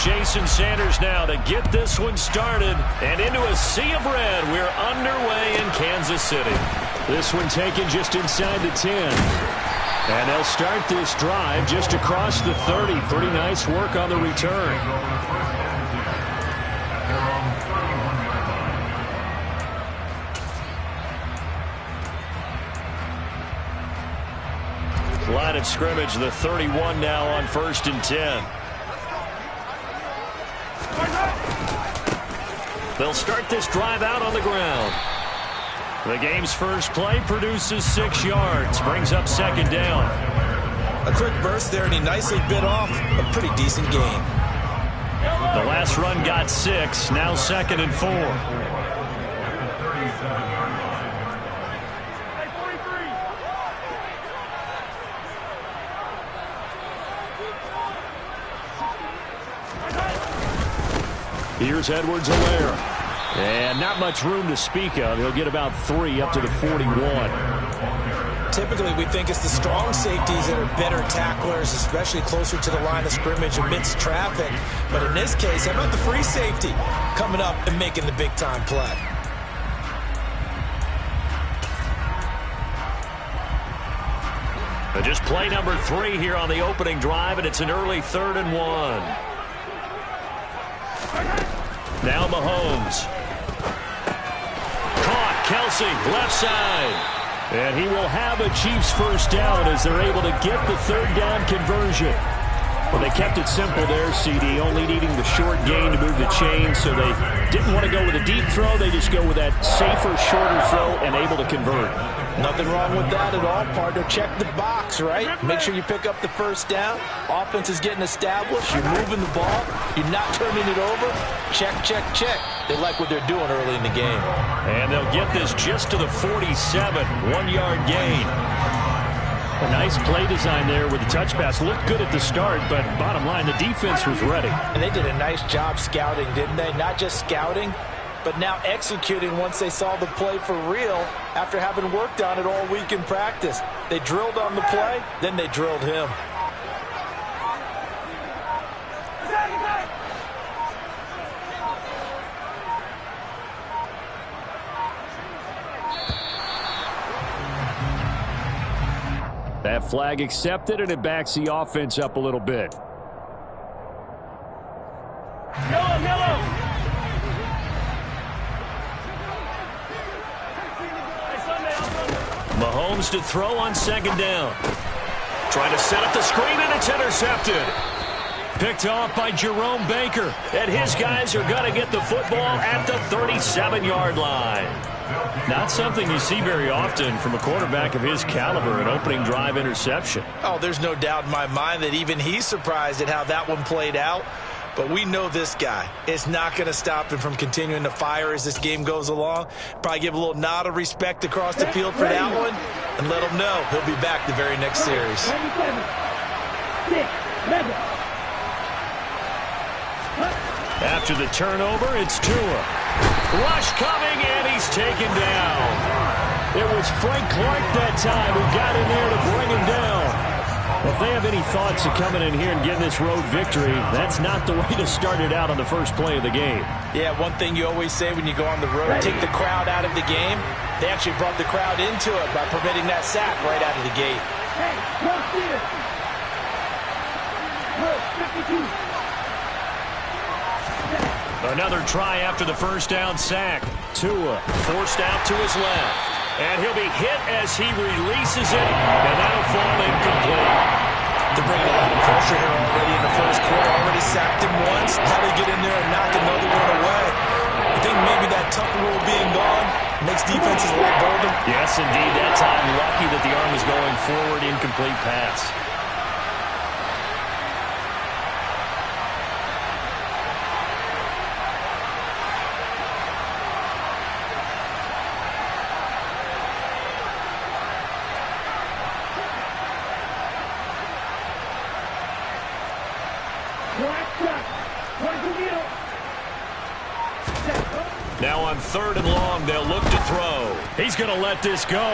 Jason Sanders now to get this one started. And into a sea of red, we're underway in Kansas City. This one taken just inside the 10. And they'll start this drive just across the 30. Pretty nice work on the return. Line of scrimmage, the 31 now on 1st and 10. They'll start this drive out on the ground. The game's first play produces 6 yards, brings up 2nd down. A quick burst there, and he nicely bit off a pretty decent gain. The last run got 6, now 2nd and 4. Here's Edwards-Helaire. And not much room to speak of. He'll get about 3 up to the 41. Typically, we think it's the strong safeties that are better tacklers, especially closer to the line of scrimmage amidst traffic. But in this case, how about the free safety coming up and making the big-time play? But just play number 3 here on the opening drive, and it's an early 3rd and 1. Now Mahomes. Caught. Kelsey, left side. And he will have a Chiefs first down as they're able to get the 3rd down conversion. Well, they kept it simple there, CD, only needing the short gain to move the chain, so they didn't want to go with a deep throw. They just go with that safer, shorter throw and able to convert. Nothing wrong with that at all, partner. Check the box, right? Make sure you pick up the first down. Offense is getting established. You're moving the ball. You're not turning it over. Check, check, check. They like what they're doing early in the game. And they'll get this just to the 47, 1-yard gain. A nice play design there with the touch pass. Looked good at the start, but bottom line, the defense was ready. And they did a nice job scouting, didn't they? Not just scouting, but now executing once they saw the play for real after having worked on it all week in practice. They drilled on the play, then they drilled him. That flag accepted, and it backs the offense up a little bit. Mahomes to throw on 2nd down. Trying to set up the screen, and it's intercepted. Picked off by Jerome Baker. And his guys are going to get the football at the 37-yard line. Not something you see very often from a quarterback of his caliber, an opening drive interception. Oh, there's no doubt in my mind that even he's surprised at how that one played out. But we know this guy is not going to stop him from continuing to fire as this game goes along. Probably give a little nod of respect across the field for that one and let him know he'll be back the very next series. After the turnover, it's Tua. Rush coming, and he's taken down. It was Frank Clark that time who got in there to bring him down. If they have any thoughts of coming in here and getting this road victory, that's not the way to start it out on the first play of the game. Yeah, one thing you always say when you go on the road, take the crowd out of the game. They actually brought the crowd into it by permitting that sack right out of the gate. Another try after the first down sack. Tua forced out to his left. And he'll be hit as he releases it, and that'll fall incomplete. They're bringing a lot of pressure here already in the first quarter. Already sacked him once. How do they get in there and knock another one away? I think maybe that Tucker rule being gone makes defenses a lot bolder. Yes, indeed. That time, lucky that the arm is going forward. Incomplete pass. Now on 3rd and long, they'll look to throw. He's going to let this go.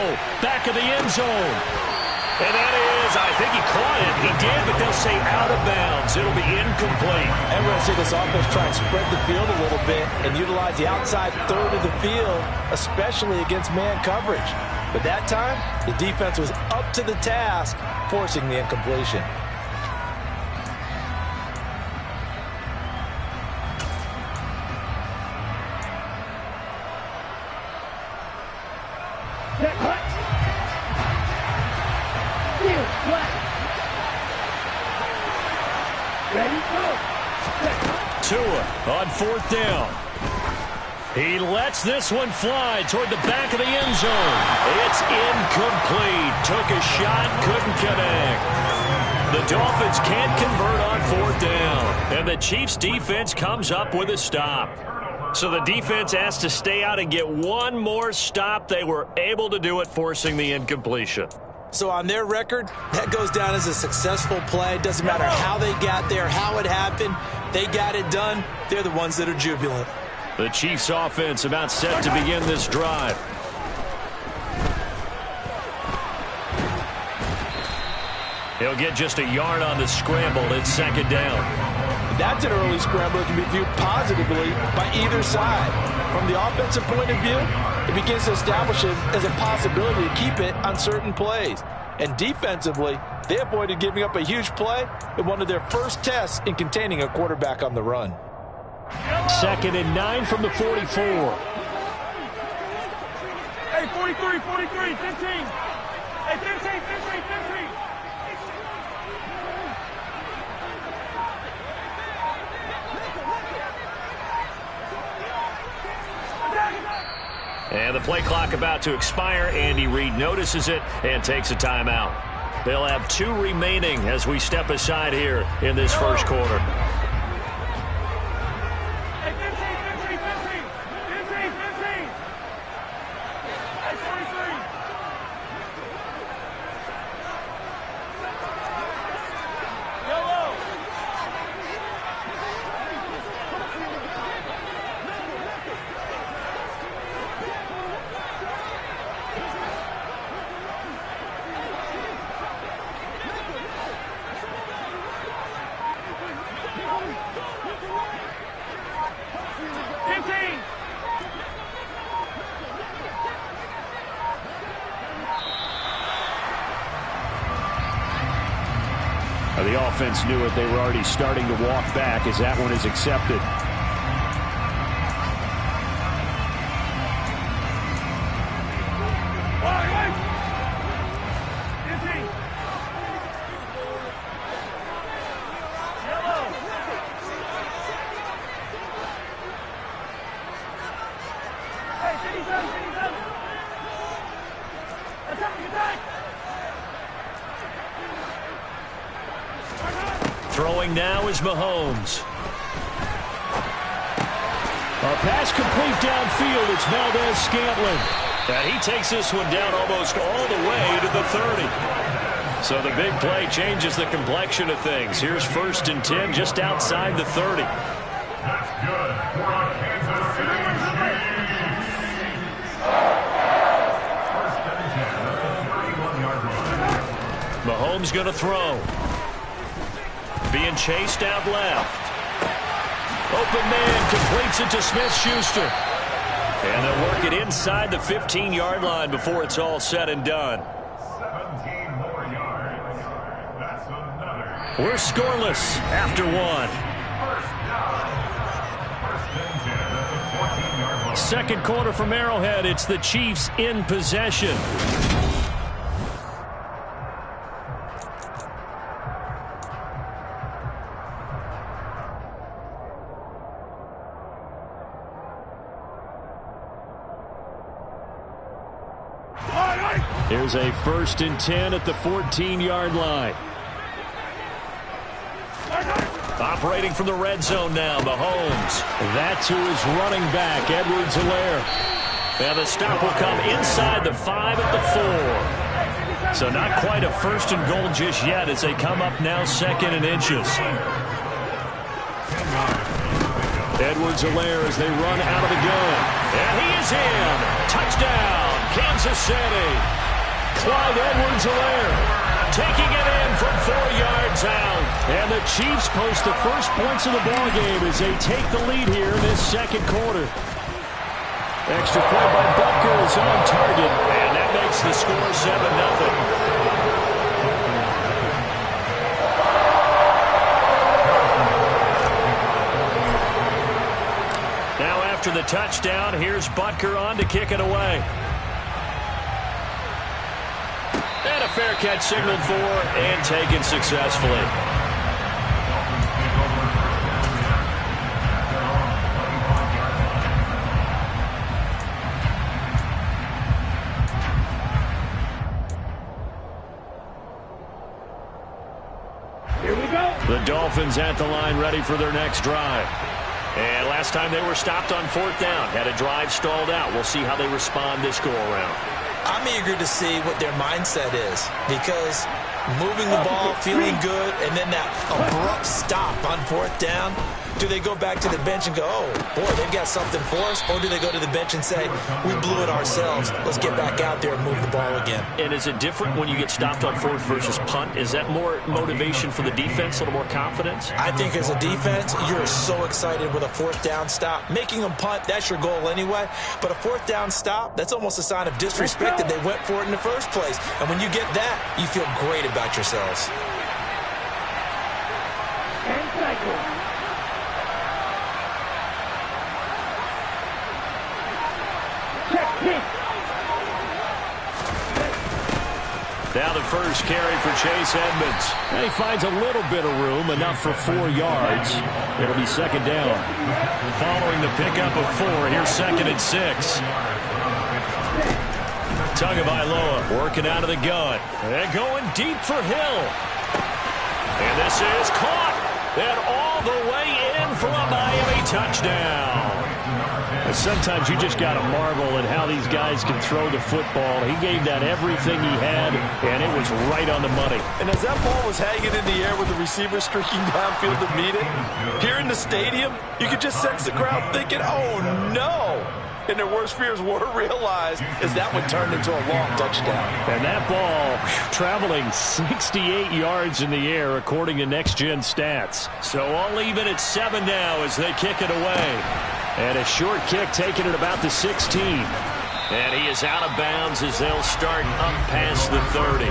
Back of the end zone. And that is, I think he caught it. He did, but they'll say out of bounds. It'll be incomplete. incomplete. And we're going to see this offense try and spread the field a little bit and utilize the outside third of the field, especially against man coverage. But that time, the defense was up to the task, forcing the incompletion. Tua on fourth down. He lets this one fly toward the back of the end zone. It's incomplete. Took a shot, couldn't connect. The Dolphins can't convert on fourth down. And the Chiefs' defense comes up with a stop. So the defense has to stay out and get one more stop. They were able to do it, forcing the incompletion. So on their record, that goes down as a successful play. Doesn't matter how they got there, how it happened. They got it done. They're the ones that are jubilant. The Chiefs' offense about set to begin this drive. He'll get just a yard on the scramble. It's second down. That's an early scramble that can be viewed positively by either side. From the offensive point of view, it begins to establish it as a possibility to keep it on certain plays. And defensively, they avoided giving up a huge play in one of their first tests in containing a quarterback on the run. Second and 9 from the 44. Hey, 43, 43, 15. Hey, 15, 15, 15. And the play clock about to expire. Andy Reid notices it and takes a timeout. They'll have 2 remaining as we step aside here in this first quarter. Hey, 15, 15, 15. 15, 15. Hey, 43. Yellow. The offense knew it. They were already starting to walk back as that one is accepted. Throwing now is Mahomes. A pass complete downfield. It's Valdez-Scantling. And he takes this one down almost all the way to the 30. So the big play changes the complexion of things. Here's first and 10 just outside the 30. That's good for our Kansas City Chiefs. First and 10 at the 31-yard line. Mahomes going to throw. Being chased out left. Open man completes it to Smith-Schuster. And they'll work it inside the 15-yard line before it's all said and done. 17 more yards. That's another. We're scoreless after one. First down. First and 10 at the 14-yard line. Second quarter from Arrowhead. It's the Chiefs in possession. Here's a first and 10 at the 14-yard line. Operating from the red zone now, Mahomes. That's who is running back, Edwards-Helaire. And the stop will come inside the 5 at the 4. So not quite a first and goal just yet as they come up now second and inches. Edwards-Helaire as they run out of the gun. And he is in. Touchdown, Kansas City. Clyde Edwards-Helaire taking it in from 4 yards out. And the Chiefs post the first points of the ball game as they take the lead here in this second quarter. Extra point by Butker is on target, and that makes the score 7-0. After the touchdown, here's Butker on to kick it away. And a fair catch signaled for and taken successfully. Here we go. The Dolphins at the line, ready for their next drive. And last time they were stopped on fourth down, had a drive stalled out. We'll see how they respond this go-around. I'm eager to see what their mindset is, because moving the ball, feeling good, and then that abrupt stop on fourth down, do they go back to the bench and go, oh, boy, they've got something for us, or do they go to the bench and say, we blew it ourselves, let's get back out there and move the ball again? And is it different when you get stopped on fourth versus punt? Is that more motivation for the defense, a little more confidence? I think as a defense, you're so excited with a fourth down stop. Making them punt, that's your goal anyway. But a fourth down stop, that's almost a sign of disrespect that they went for it in the first place. And when you get that, you feel great about yourselves. 10 seconds. Now the first carry for Chase Edmonds. And he finds a little bit of room, enough for 4 yards. It'll be second down. Following the pickup of 4, here's 2nd and 6. Tagovailoa working out of the gun. And going deep for Hill. And this is caught. And all the way in for a Miami touchdown. Sometimes you just got to marvel at how these guys can throw the football. He gave that everything he had, and it was right on the money. And as that ball was hanging in the air with the receiver streaking downfield to meet it, here in the stadium, you could just sense the crowd thinking, oh, no. And their worst fears were realized as that one turned into a long touchdown. And that ball traveling 68 yards in the air, according to Next Gen Stats. So all even at 7 now as they kick it away. And a short kick taken at about the 16. And he is out of bounds as they'll start up past the 30.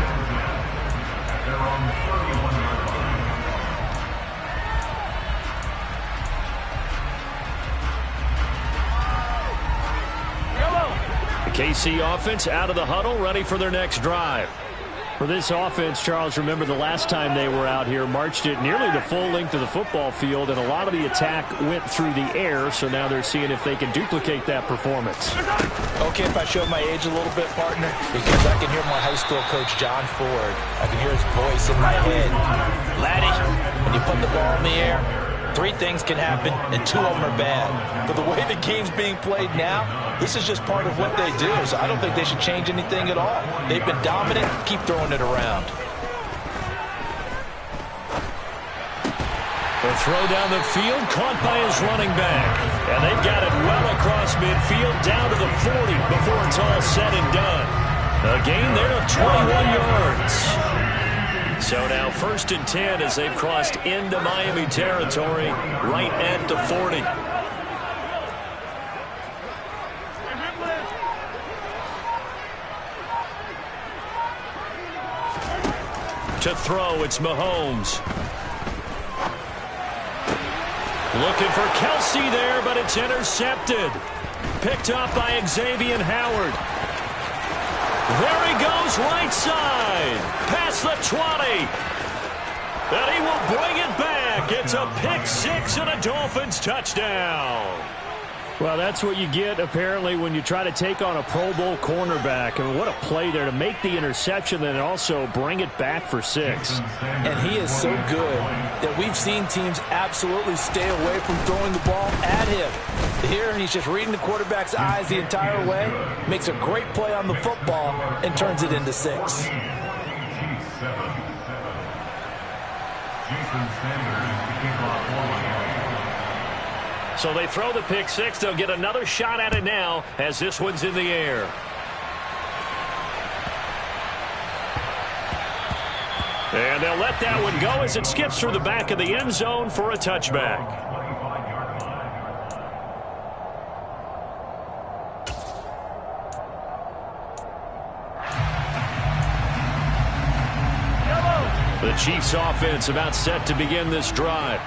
The KC offense out of the huddle, ready for their next drive. For this offense, Charles, remember the last time they were out here, marched it nearly the full length of the football field, and a lot of the attack went through the air, so now they're seeing if they can duplicate that performance. Okay, if I show my age a little bit, partner, because I can hear my high school coach, John Ford. I can hear his voice in my head. Laddie, when you put the ball in the air, 3 things can happen, and 2 of them are bad. But the way the game's being played now, this is just part of what they do, so I don't think they should change anything at all. They've been dominant. Keep throwing it around. The throw down the field, caught by his running back. And they've got it well across midfield, down to the 40 before it's all said and done. A gain there of 21 yards. So now 1st and 10 as they've crossed into Miami territory right at the 40. To throw, it's Mahomes. Looking for Kelsey there, but it's intercepted. Picked up by Xavier Howard. There he goes, right side. Past the 20. And he will bring it back. It's a pick 6 and a Dolphins touchdown. Well, that's what you get, apparently, when you try to take on a Pro Bowl cornerback. I mean, what a play there to make the interception and also bring it back for 6. And he is so good that we've seen teams absolutely stay away from throwing the ball at him. Here, he's just reading the quarterback's eyes the entire way, makes a great play on the football, and turns it into 6. So they throw the pick 6. They'll get another shot at it now as this one's in the air. And they'll let that one go as it skips through the back of the end zone for a touchback. The Chiefs offense about set to begin this drive.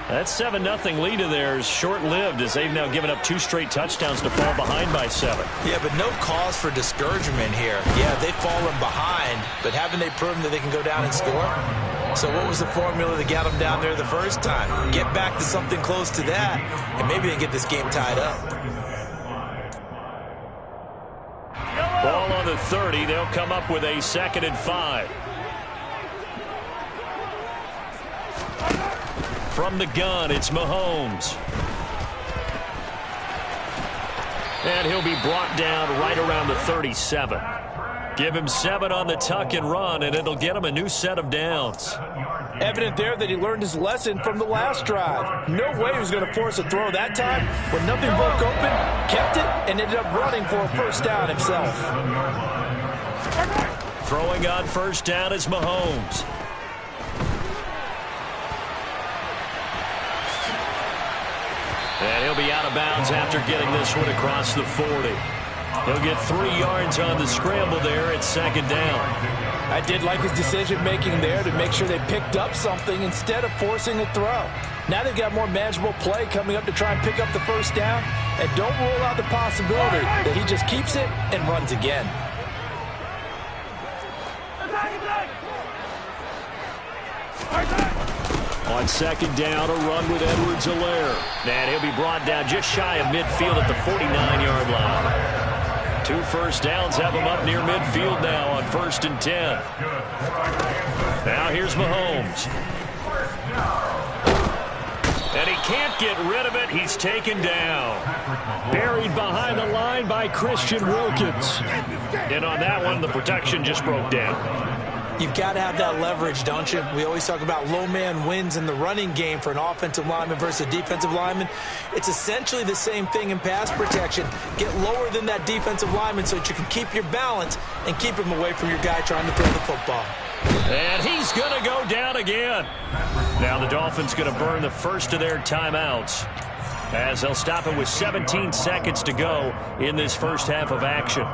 That 7-0 lead of theirs short-lived as they've now given up 2 straight touchdowns to fall behind by 7. Yeah, but no cause for discouragement here. Yeah, they've fallen behind, but haven't they proven that they can go down and score? So what was the formula that got them down there the first time? Get back to something close to that, and maybe they get this game tied up. Ball on the 30. They'll come up with a 2nd and 5. From the gun, it's Mahomes. And he'll be brought down right around the 37. Give him 7 on the tuck and run, and it'll get him a new set of downs. Evident there that he learned his lesson from the last drive. No way he was going to force a throw that time. When nothing broke open, kept it, and ended up running for a first down himself. Throwing on first down is Mahomes. And he'll be out of bounds after getting this one across the 40. He'll get 3 yards on the scramble there at 2nd down. I did like his decision-making there to make sure they picked up something instead of forcing a throw. Now they've got more manageable play coming up to try and pick up the first down. And don't rule out the possibility that he just keeps it and runs again. On 2nd down, a run with Edwards-Helaire. And he'll be brought down just shy of midfield at the 49-yard line. 2 first downs have him up near midfield now on 1st and 10. Now here's Mahomes. And he can't get rid of it. He's taken down. Buried behind the line by Christian Wilkins. And on that one, the protection just broke down. You've got to have that leverage, don't you? We always talk about low man wins in the running game for an offensive lineman versus a defensive lineman. It's essentially the same thing in pass protection. Get lower than that defensive lineman so that you can keep your balance and keep him away from your guy trying to throw the football. And he's going to go down again. Now the Dolphins going to burn the first of their timeouts as they'll stop it with 17 seconds to go in this first half of action.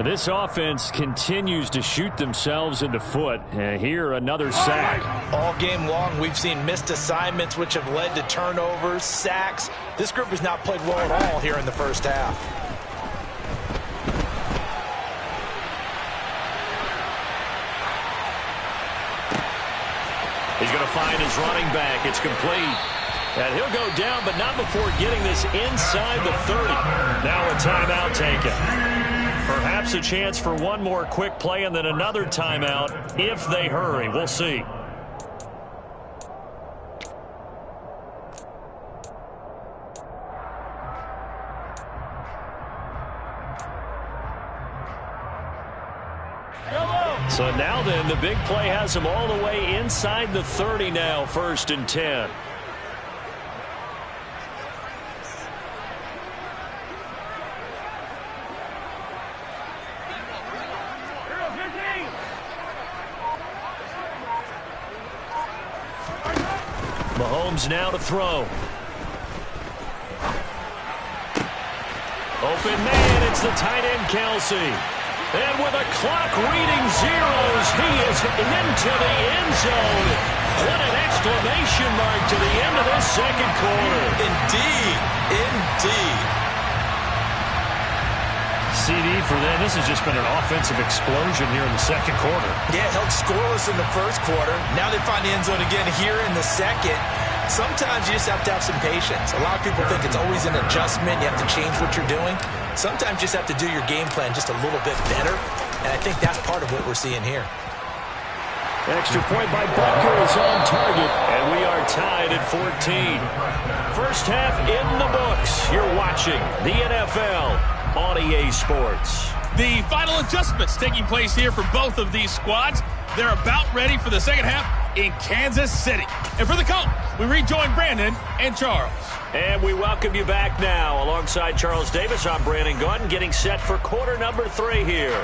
This offense continues to shoot themselves in the foot. Here, another sack. All game long, we've seen missed assignments, which have led to turnovers, sacks. This group has not played well at all here in the first half. He's going to find his running back. It's complete. And he'll go down, but not before getting this inside the 30. Now a timeout taken. Perhaps a chance for one more quick play and then another timeout if they hurry. We'll see. So now then, the big play has them all the way inside the 30 now, 1st and 10. Mahomes now to throw. Open man, it's the tight end Kelsey. And with a clock reading zeros, he is into the end zone. What an exclamation mark to the end of this 2nd quarter. Indeed, indeed. CD for them. This has just been an offensive explosion here in the 2nd quarter. Yeah, held scoreless in the 1st quarter. Now they find the end zone again here in the 2nd. Sometimes you just have to have some patience. A lot of people think it's always an adjustment. You have to change what you're doing. Sometimes you just have to do your game plan just a little bit better. And I think that's part of what we're seeing here. Extra point by Butker is on target. And we are tied at 14. First half in the books. You're watching the NFL on EA Sports. The final adjustments taking place here for both of these squads. They're about ready for the 2nd half in Kansas City. And for the call, we rejoin Brandon and Charles. And we welcome you back now. Alongside Charles Davis, I'm Brandon Gunn, getting set for quarter number 3 here.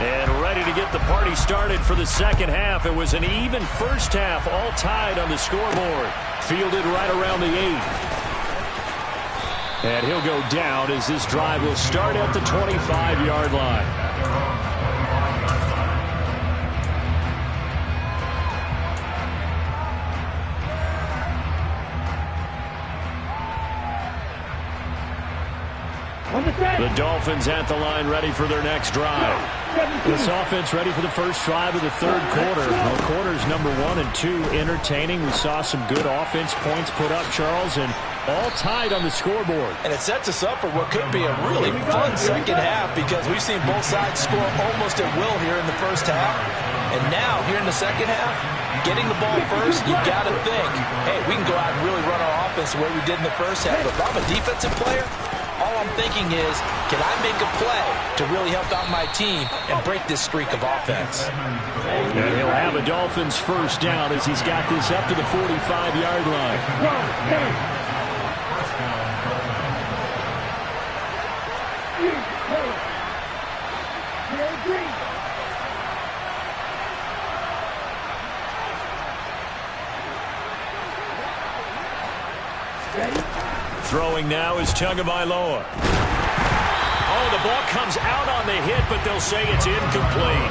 And ready to get the party started for the second half. It was an even first half, all tied on the scoreboard. Fielded right around the 8. And he'll go down as this drive will start at the 25-yard line. The Dolphins at the line ready for their next drive. This offense ready for the first drive of the third quarter. Well, quarters number 1 and 2 entertaining. We saw some good offense points put up, Charles, and all tied on the scoreboard. And it sets us up for what could be a really fun second half because we've seen both sides score almost at will here in the first half. And now, here in the second half, getting the ball first, you got to think, hey, we can go out and really run our offense the way we did in the first half. But if I'm a defensive player, all I'm thinking is, can I make a play to really help out my team and break this streak of offense? And he'll have a Dolphins first down as he's got this up to the 45-yard line. Throwing now is Tagovailoa. Oh, the ball comes out on the hit, but they'll say it's incomplete.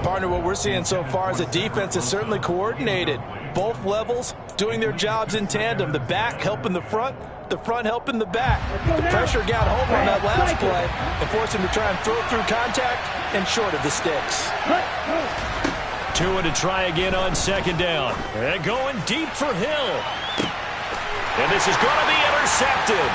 Partner, what we're seeing so far is the defense is certainly coordinated. Both levels doing their jobs in tandem. The back helping the front helping the back. The pressure got home on that last play and forced him to try and throw through contact and short of the sticks. Tua to try again on second down. And going deep for Hill. And this is going to be intercepted.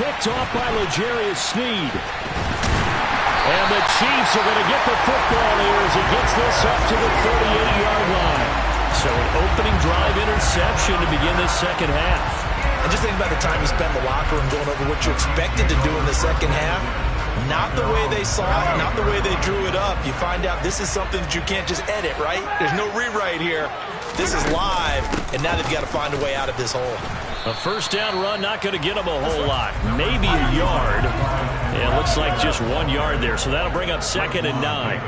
Picked off by L'Jarius Sneed. And the Chiefs are going to get the football here as he gets this up to the 38-yard line. So an opening drive interception to begin this second half. And just think about the time you spend in the locker room going over what you expected to do in the second half. Not the way they saw it, not the way they drew it up. You find out this is something that you can't just edit, right? There's no rewrite here. This is live, and now they've got to find a way out of this hole. A first down run, not going to get them a whole lot. Maybe a yard. Yeah, it looks like just 1 yard there, so that'll bring up 2nd and 9.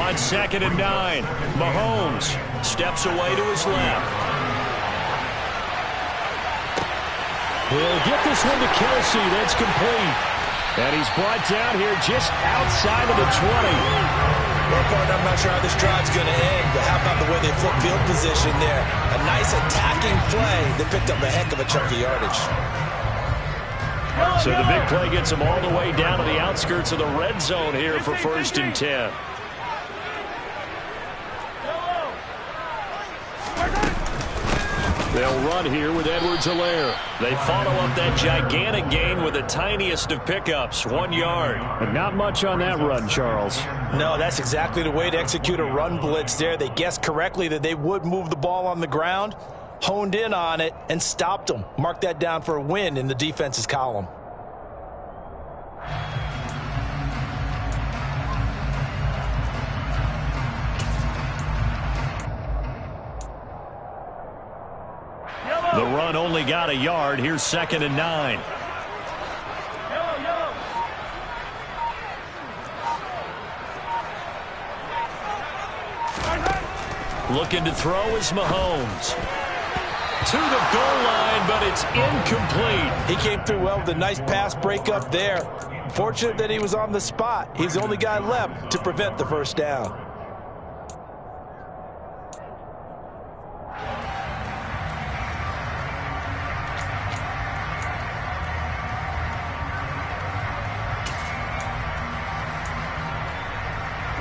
On 2nd and 9, Mahomes steps away to his left. He'll get this one to Kelsey. That's complete. And he's brought down here just outside of the 20. Well, partner, I'm not sure how this drive's going to end, but how about the way they flip field position there? A nice attacking play that picked up a heck of a chunk of yardage. So the big play gets them all the way down to the outskirts of the red zone here for 1st and 10. They'll run here with Edwards-Helaire. They follow up that gigantic gain with the tiniest of pickups, 1 yard. But not much on that run, Charles. No, that's exactly the way to execute a run blitz there. They guessed correctly that they would move the ball on the ground, honed in on it, and stopped them. Mark that down for a win in the defense's column. The run only got a yard. Here's 2nd and 9. Looking to throw is Mahomes. To the goal line, but it's incomplete. He came through well with a nice pass breakup there. Fortunate that he was on the spot. He's the only guy left to prevent the first down.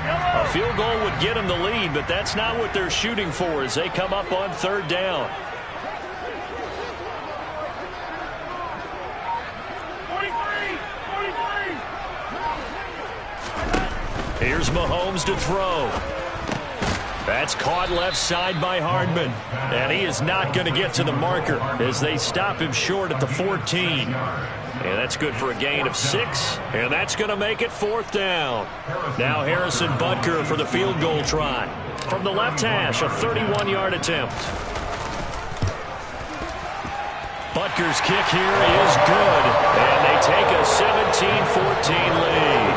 A field goal would get them the lead, but that's not what they're shooting for as they come up on 3rd down. 43. Here's Mahomes to throw. That's caught left side by Hardman. And he is not going to get to the marker as they stop him short at the 14. And that's good for a gain of 6. And that's going to make it 4th down. Now Harrison Butker for the field goal try. From the left hash, a 31-yard attempt. Butker's kick here is good, and they take a 17-14 lead.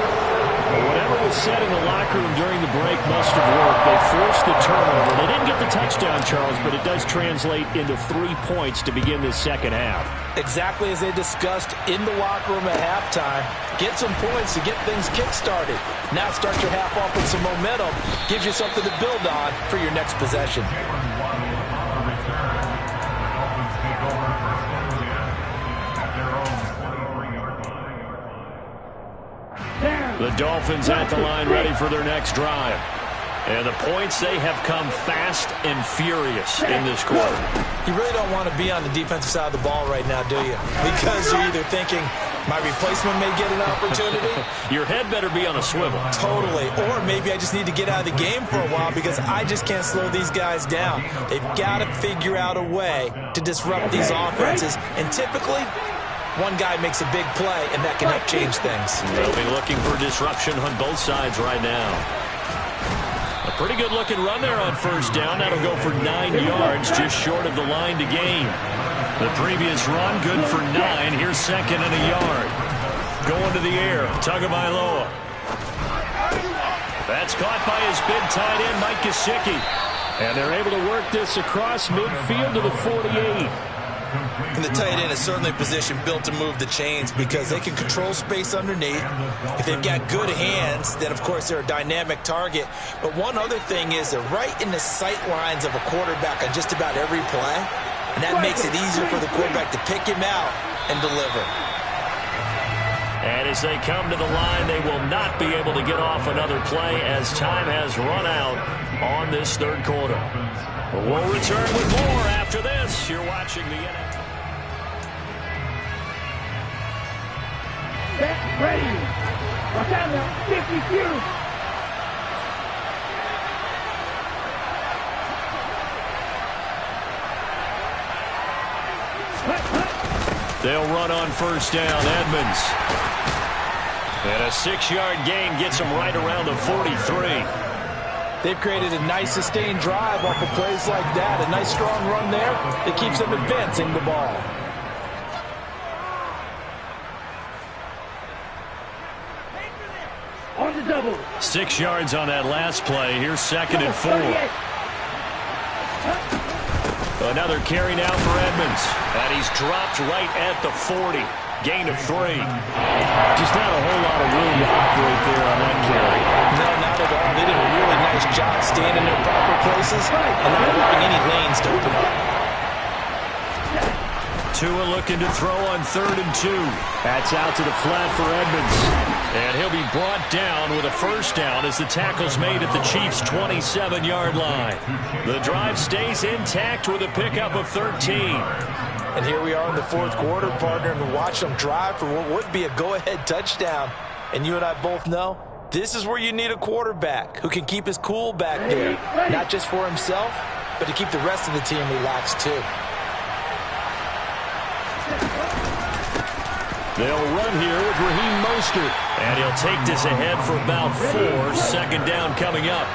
Whatever was said in the locker room during the break must have worked. They forced the turnover. They didn't get the touchdown, Charles, but it does translate into 3 points to begin this second half. Exactly as they discussed in the locker room at halftime. Get some points to get things kick-started. Now start your half off with some momentum. Gives you something to build on for your next possession. The Dolphins at the line ready for their next drive. And the points, they have come fast and furious in this quarter. You really don't want to be on the defensive side of the ball right now, do you? Because you're either thinking, my replacement may get an opportunity. Your head better be on a swivel. Totally. Or maybe I just need to get out of the game for a while because I just can't slow these guys down. They've got to figure out a way to disrupt these offenses. And typically, one guy makes a big play, and that can help change things. They'll be looking for disruption on both sides right now. A pretty good-looking run there on first down. That'll go for 9 yards, just short of the line to gain. The previous run, good for 9. Here's second and a yard. Going to the air, Tagovailoa. That's caught by his big tight end, Mike Gesicki. And they're able to work this across midfield to the 48. And the tight end is certainly a position built to move the chains because they can control space underneath. If they've got good hands, then, of course, they're a dynamic target. But one other thing is they're right in the sight lines of a quarterback on just about every play. And that makes it easier for the quarterback to pick him out and deliver. And as they come to the line, they will not be able to get off another play as time has run out on this third quarter. We'll return with more after this. You're watching the NFL. Set, ready. Watch out now. 52. They'll run on first down. Edmonds. And a 6-yard gain gets them right around the 43. They've created a nice sustained drive off of plays like that. A nice strong run there that keeps them advancing the ball. On the double. 6 yards on that last play. Here's second and 4. Another carry now for Edmonds. And he's dropped right at the 40. Gain of 3. Just not a whole lot of room to operate there on that carry. No, not at all. They did a really nice job staying in their proper places and not allowing any lanes to open up. Tua looking to throw on 3rd and 2. That's out to the flat for Edmonds. And he'll be brought down with a first down as the tackle's made at the Chiefs' 27-yard line. The drive stays intact with a pickup of 13. And here we are in the fourth quarter, partner, and watch them drive for what would be a go-ahead touchdown. And you and I both know this is where you need a quarterback who can keep his cool back there, not just for himself, but to keep the rest of the team relaxed too. They'll run here with Raheem Mostert. And he'll take this ahead for about 4. Second down coming up.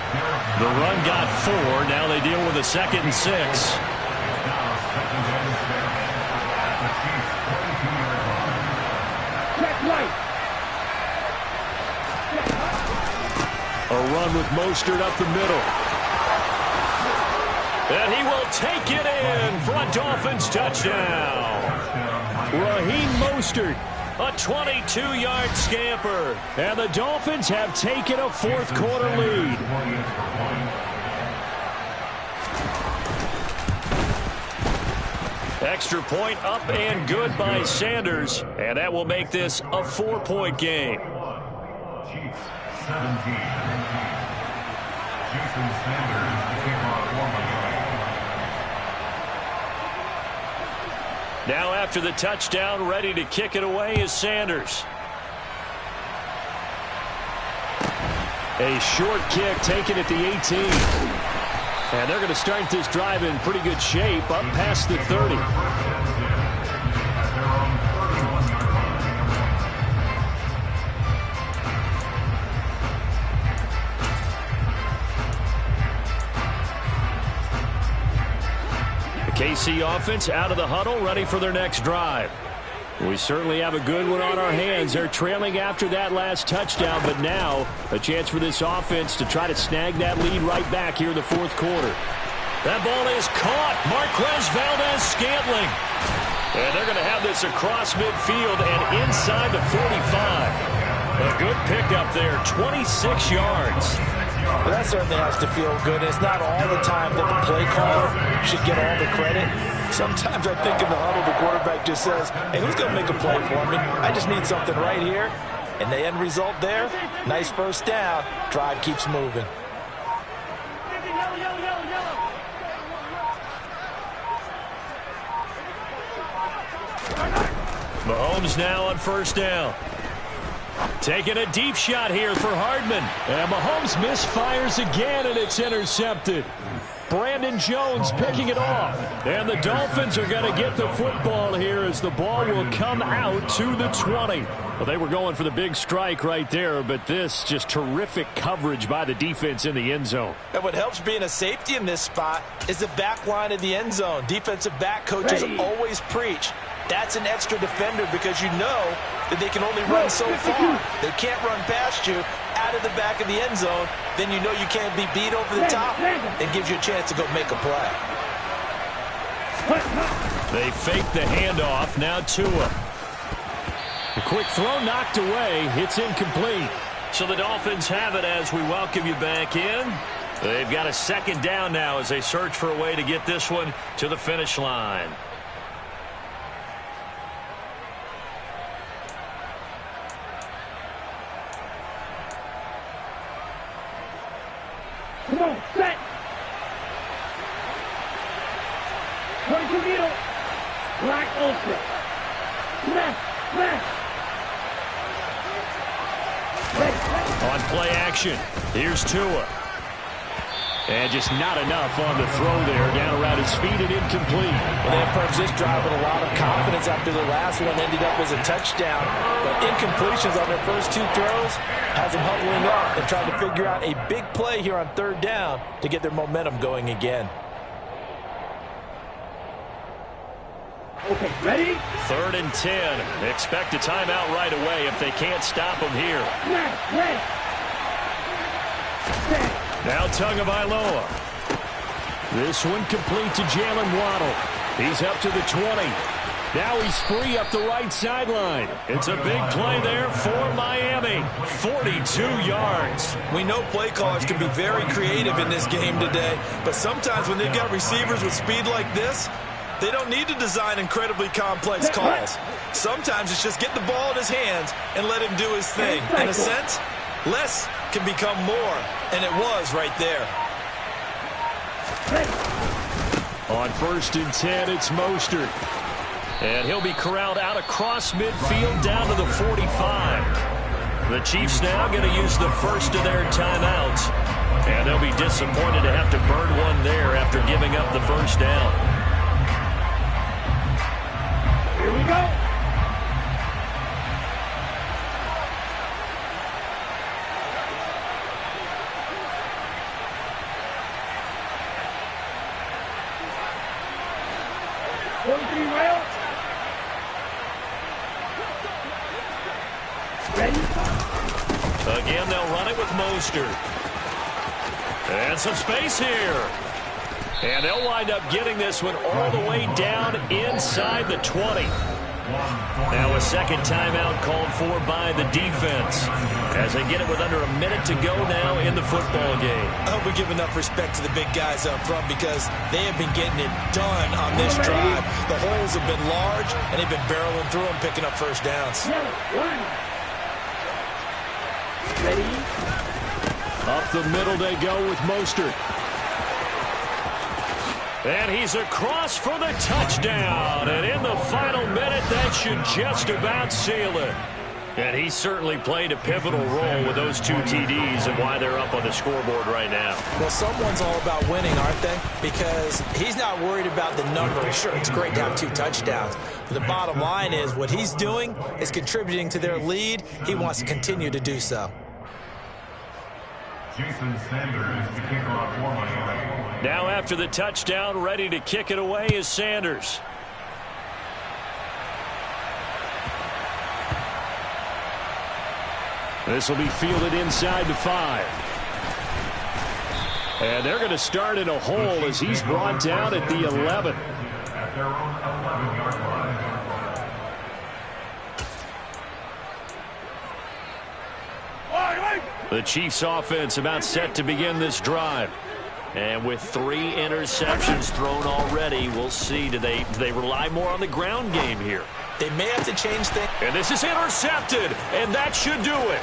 The run got 4. Now they deal with a 2nd and 6. A run with Mostert up the middle. And he will take it in for a Dolphins touchdown. Raheem Mostert, a 22-yard scamper. And the Dolphins have taken a fourth quarter lead. Extra point up and good by Sanders. And that will make this a 4-point game. Chiefs 17. Jason Sanders to kick off 4. Now after the touchdown, ready to kick it away is Sanders. A short kick taken at the 18. And they're going to start this drive in pretty good shape, up past the 30. KC offense out of the huddle, ready for their next drive. We certainly have a good one on our hands. They're trailing after that last touchdown, but now a chance for this offense to try to snag that lead right back here in the fourth quarter. That ball is caught. Marquez Valdez-Scantling. And they're going to have this across midfield and inside the 45. A good pickup there, 26 yards. Well, that certainly has to feel good. It's not all the time that the play caller should get all the credit. Sometimes I think in the huddle, the quarterback just says, hey, who's going to make a play for me? I just need something right here. And the end result there, nice first down. Drive keeps moving. Mahomes now on first down. Taking a deep shot here for Hardman. And Mahomes misfires again, and it's intercepted. Brandon Jones picking it off. And the Dolphins are going to get the football here as the ball will come out to the 20. Well, they were going for the big strike right there, but this just terrific coverage by the defense in the end zone. And what helps being a safety in this spot is the back line of the end zone. Defensive back coaches always preach. That's an extra defender because you know that they can only run so far. They can't run past you out of the back of the end zone. Then you know you can't be beat over the top. It gives you a chance to go make a play. They fake the handoff. Now Tua. A quick throw knocked away. It's incomplete. So the Dolphins have it as we welcome you back in. They've got a second down now as they search for a way to get this one to the finish line. Come on, set. 22 needle. Black ultra. Left, left. On play action, here's Tua. And just not enough on the throw there. Down around his feet and incomplete. Well, they approached this drive with a lot of confidence after the last one ended up as a touchdown. But incompletions on their first two throws has them huddling up and trying to figure out a big play here on third down to get their momentum going again. Okay, ready? 3rd and 10. Expect a timeout right away if they can't stop them here. Left, left. Set. Now Tagovailoa. This one complete to Jalen Waddle. He's up to the 20. Now he's free up the right sideline. It's a big play there for Miami. 42 yards. We know play callers can be very creative in this game today, but sometimes when they've got receivers with speed like this, they don't need to design incredibly complex calls. Sometimes it's just get the ball in his hands and let him do his thing. In a sense, less can become more, and it was right there. On 1st and 10, it's Mostert. And he'll be corralled out across midfield down to the 45. The Chiefs now going to use the first of their timeouts. And they'll be disappointed to have to burn one there after giving up the first down. Here we go. Again, they'll run it with Mostert. And some space here. And they'll wind up getting this one all the way down inside the 20. Now a second timeout called for by the defense as they get it with under a minute to go now in the football game. I hope we give enough respect to the big guys up front because they have been getting it done on this drive. The holes have been large, and they've been barreling through them, picking up first downs. Ready? Up the middle they go with Mostert. And he's across for the touchdown. And in the final minute, that should just about seal it. And he certainly played a pivotal role with those 2 TDs and why they're up on the scoreboard right now. Well, someone's all about winning, aren't they? Because he's not worried about the number. Sure, it's great to have 2 touchdowns. But the bottom line is what he's doing is contributing to their lead. He wants to continue to do so. Jason Sanders to kick off for Miami. Now after the touchdown, ready to kick it away is Sanders. This will be fielded inside the 5. And they're going to start in a hole as he's brought down at the 11. At their own 11-yard line. The Chiefs offense about set to begin this drive. And with 3 interceptions thrown already, we'll see. Do they rely more on the ground game here? They may have to change things. And this is intercepted, and that should do it.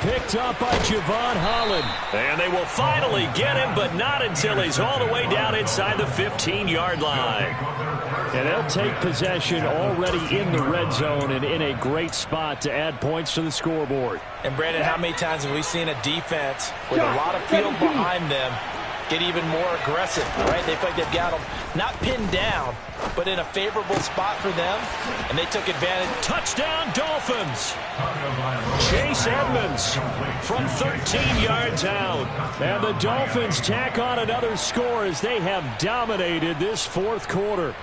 Picked up by Javon Holland. And they will finally get him, but not until he's all the way down inside the 15-yard line. And they'll take possession already in the red zone and in a great spot to add points to the scoreboard. And, Brandon, how many times have we seen a defense with a lot of field behind them get even more aggressive, right? They feel like they've got them not pinned down, but in a favorable spot for them, and they took advantage. Touchdown, Dolphins! Chase Edmonds from 13 yards out. And the Dolphins tack on another score as they have dominated this fourth quarter.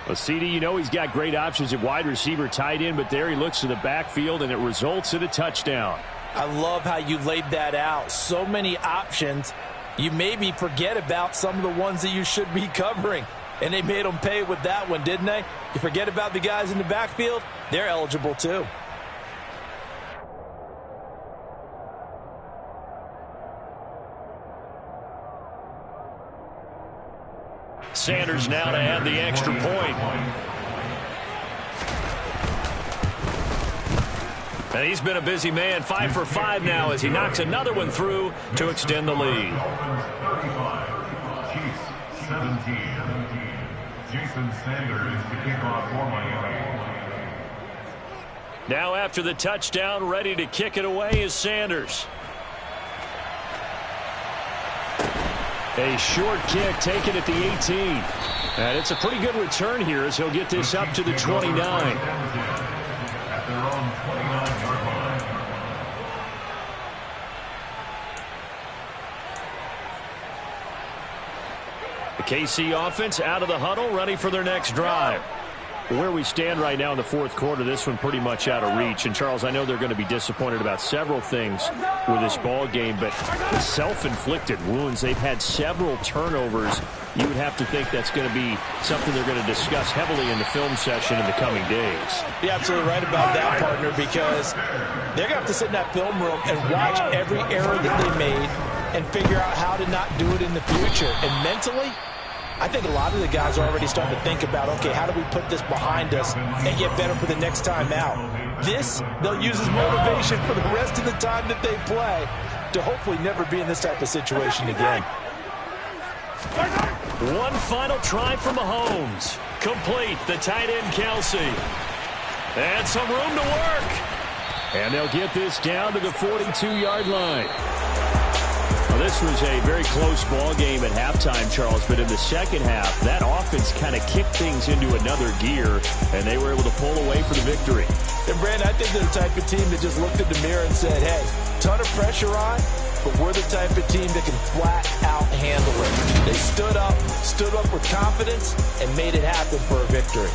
Well, CD, you know he's got great options at wide receiver, tight end, but there he looks to the backfield, and it results in a touchdown. I love how you laid that out. So many options. You maybe forget about some of the ones that you should be covering. And they made them pay with that one, didn't they? You forget about the guys in the backfield, they're eligible too. Sanders now to add the extra point. And he's been a busy man, 5 for 5 now as he knocks another one through to extend the lead. Dolphins 35, Chiefs 17. Jason Sanders to kick off for Miami. Now after the touchdown, ready to kick it away is Sanders. A short kick taken at the 18. And it's a pretty good return here as he'll get this up to the 29. At their own 29-yard line. The KC offense out of the huddle, ready for their next drive. Where we stand right now in the fourth quarter, this one pretty much out of reach. And, Charles, I know they're going to be disappointed about several things with this ball game, but the self-inflicted wounds, they've had several turnovers. You would have to think that's going to be something they're going to discuss heavily in the film session in the coming days. You're absolutely right about that, partner, because they're going to have to sit in that film room and watch every error that they made and figure out how to not do it in the future. And mentally, I think a lot of the guys are already starting to think about, okay, how do we put this behind us and get better for the next time out? This, they'll use as motivation for the rest of the time that they play to hopefully never be in this type of situation again. One final try from Mahomes. Complete, the tight end Kelsey. And some room to work. And they'll get this down to the 42-yard line. Well, this was a very close ball game at halftime, Charles, but in the second half, that offense kind of kicked things into another gear, and they were able to pull away for the victory. And, Brandon, I think they're the type of team that just looked in the mirror and said, hey, ton of pressure on, but we're the type of team that can flat out handle it. They stood up with confidence, and made it happen for a victory.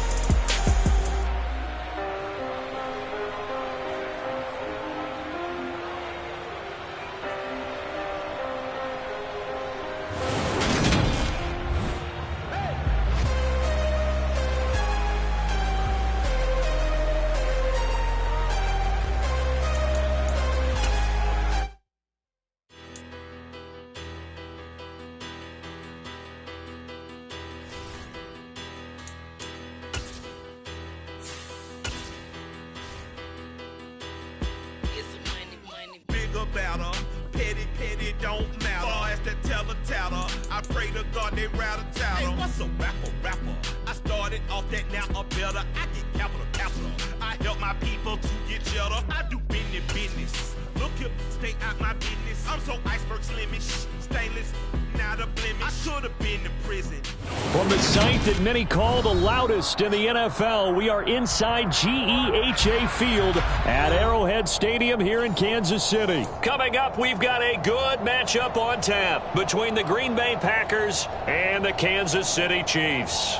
Petty don't matter. Far as that teller, I pray to God they rattle tattle. Hey, what's a rapper? I started off that, now I'm better. I get capital. I help my people to get cheddar. I do business. Look here, stay out my business. I'm so iceberg slimish, stainless, not a blemish. I should have been in prison. From the site that many call the loudest in the NFL, we are inside GEHA Field at Arrowhead Stadium here in Kansas City. Coming up, we've got a good matchup on tap between the Green Bay Packers and the Kansas City Chiefs.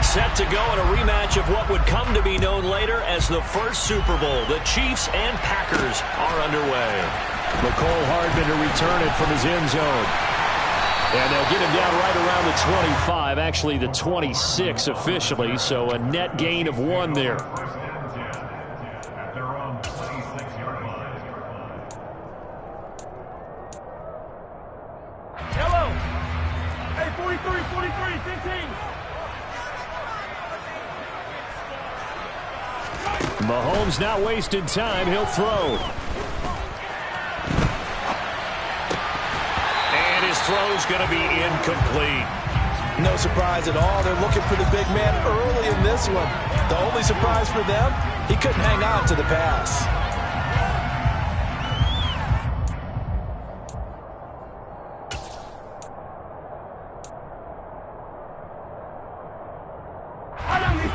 Set to go in a rematch of what would come to be known later as the first Super Bowl. The Chiefs and Packers are underway. McCole Hardman to return it from his end zone. And they'll get him down right around the 25, actually the 26 officially, so a net gain of 1 there. At their own 26-yard line. Yellow. Hey, 43, 43, 15. Mahomes not wasting time. He'll throw. And his throw's going to be incomplete. No surprise at all. They're looking for the big man early in this one. The only surprise for them, he couldn't hang on to the pass.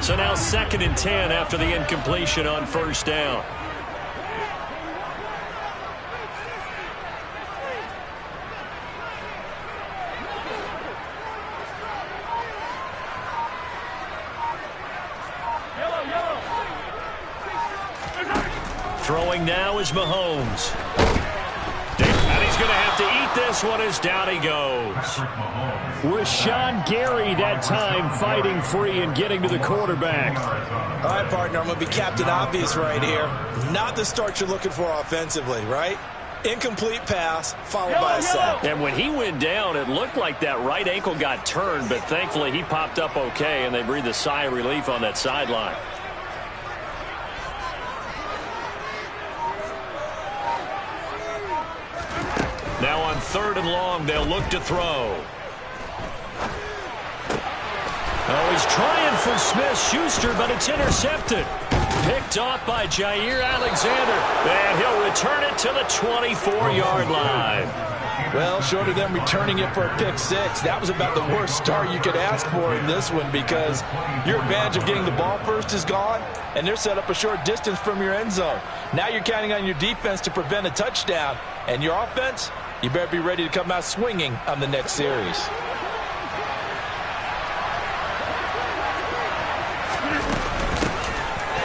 So now 2nd and 10 after the incompletion on first down. Throwing now is Mahomes. And he's going to have to eat this one as down he goes. Rashawn Gary that time fighting free and getting to the quarterback. All right, partner, I'm going to be Captain Obvious right here. Not the start you're looking for offensively, right? Incomplete pass, followed by a sack. And when he went down, it looked like that right ankle got turned, but thankfully he popped up okay, and they breathed a sigh of relief on that sideline. Now on 3rd and long, they'll look to throw. Oh, he's trying for Smith-Schuster, but it's intercepted. Picked off by Jair Alexander. And he'll return it to the 24-yard line. Well, short of them returning it for a pick 6, that was about the worst start you could ask for in this one because your advantage of getting the ball first is gone, and they're set up a short distance from your end zone. Now you're counting on your defense to prevent a touchdown, and your offense, you better be ready to come out swinging on the next series.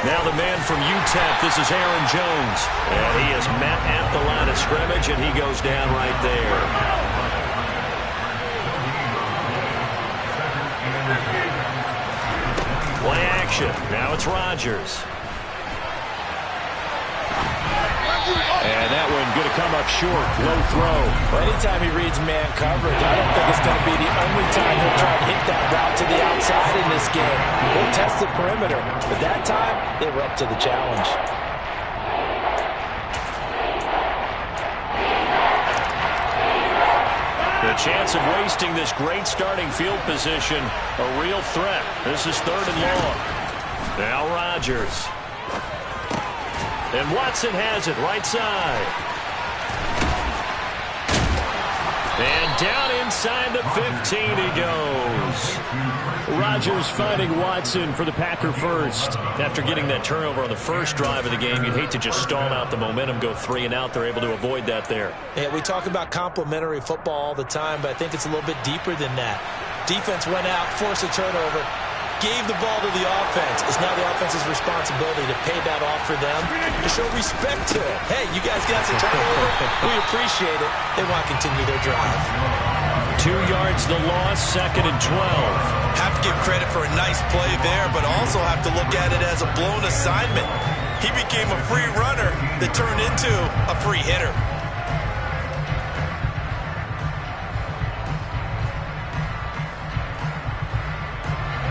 Now the man from UTEP, this is Aaron Jones. And he is met at the line of scrimmage, and he goes down right there. Play action. Now it's Rodgers. And that one going to come up short. Low throw. Well, anytime he reads man coverage, I don't think it's going to be the only time he'll try to hit that route to the outside in this game. He'll test the perimeter. But that time, they were up to the challenge. The chance of wasting this great starting field position, a real threat. This is 3rd and long. Now Rodgers. And Watson has it right side. And down inside the 15 he goes. Rodgers finding Watson for the Packer first. After getting that turnover on the first drive of the game, you'd hate to just stall out the momentum, go 3 and out. They're able to avoid that there. Yeah, we talk about complementary football all the time, but I think it's a little bit deeper than that. Defense went out, forced a turnover, gave the ball to the offense. It's now the offense's responsibility to pay that off for them, to show respect to it. Hey, you guys got some turnover. We appreciate it. They want to continue their drive. 2 yards the loss, 2nd and 12. Have to give credit for a nice play there, but also have to look at it as a blown assignment. He became a free runner that turned into a free hitter.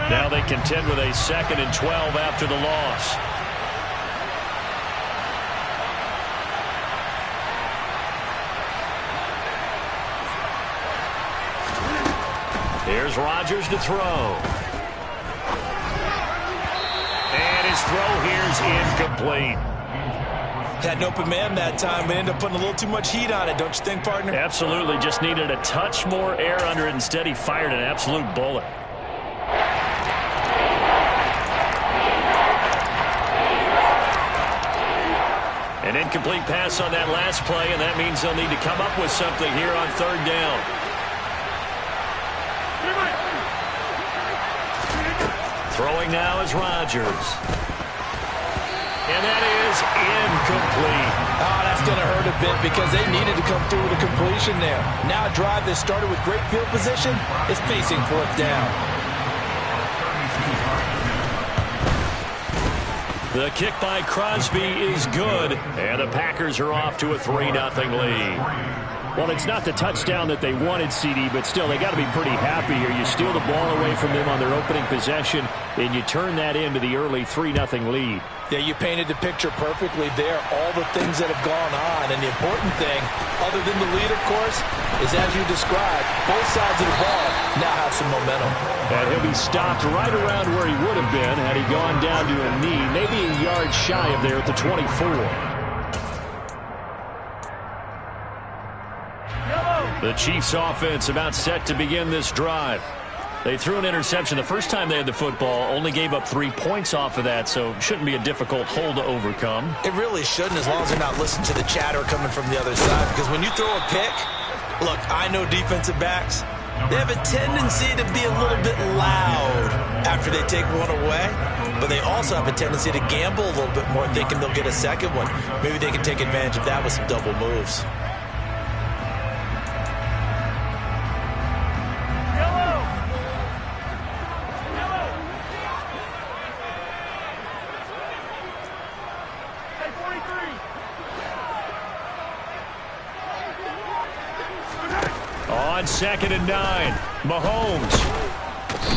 Now they contend with a 2nd and 12 after the loss. Here's Rodgers to throw. his throw here's incomplete. Had an open man that time, but ended up putting a little too much heat on it, don't you think, partner? Absolutely. Just needed a touch more air under it. Instead, he fired an absolute bullet. An incomplete pass on that last play, and that means they'll need to come up with something here on third down. Throwing now is Rodgers. And that is incomplete. Oh, that's going to hurt a bit because they needed to come through with a completion there. Now a drive that started with great field position is facing fourth down. The kick by Crosby is good, and the Packers are off to a 3-0 lead. Well, it's not the touchdown that they wanted, CD, but still, they got to be pretty happy here. You steal the ball away from them on their opening possession, and you turn that into the early 3-0 lead. Yeah, you painted the picture perfectly there, all the things that have gone on. And the important thing, other than the lead, of course, is as you described, both sides of the ball now have some momentum. And he'll be stopped right around where he would have been had he gone down to a knee, maybe a yard shy of there at the 24. The Chiefs offense about set to begin this drive. They threw an interception the first time they had the football, only gave up 3 points off of that, so shouldn't be a difficult hole to overcome. It really shouldn't, as long as they're not listening to the chatter coming from the other side, because when you throw a pick, look, I know defensive backs, they have a tendency to be a little bit loud after they take one away, but they also have a tendency to gamble a little bit more, thinking they'll get a second one. Maybe they can take advantage of that with some double moves. On 2nd and 9, Mahomes.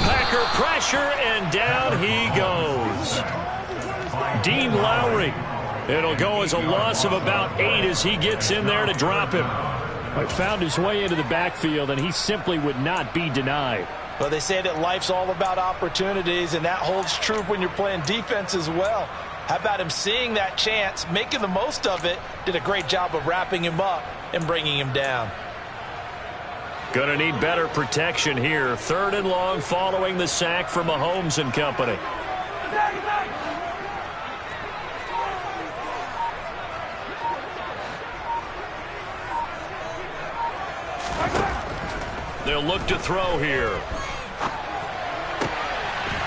Packer pressure, and down he goes. Dean Lowry. It'll go as a loss of about 8 as he gets in there to drop him. Found his way into the backfield, and he simply would not be denied. Well, they say that life's all about opportunities, and that holds true when you're playing defense as well. How about him seeing that chance, making the most of it, did a great job of wrapping him up and bringing him down. Going to need better protection here. 3rd and long following the sack from Mahomes and company. They'll look to throw here.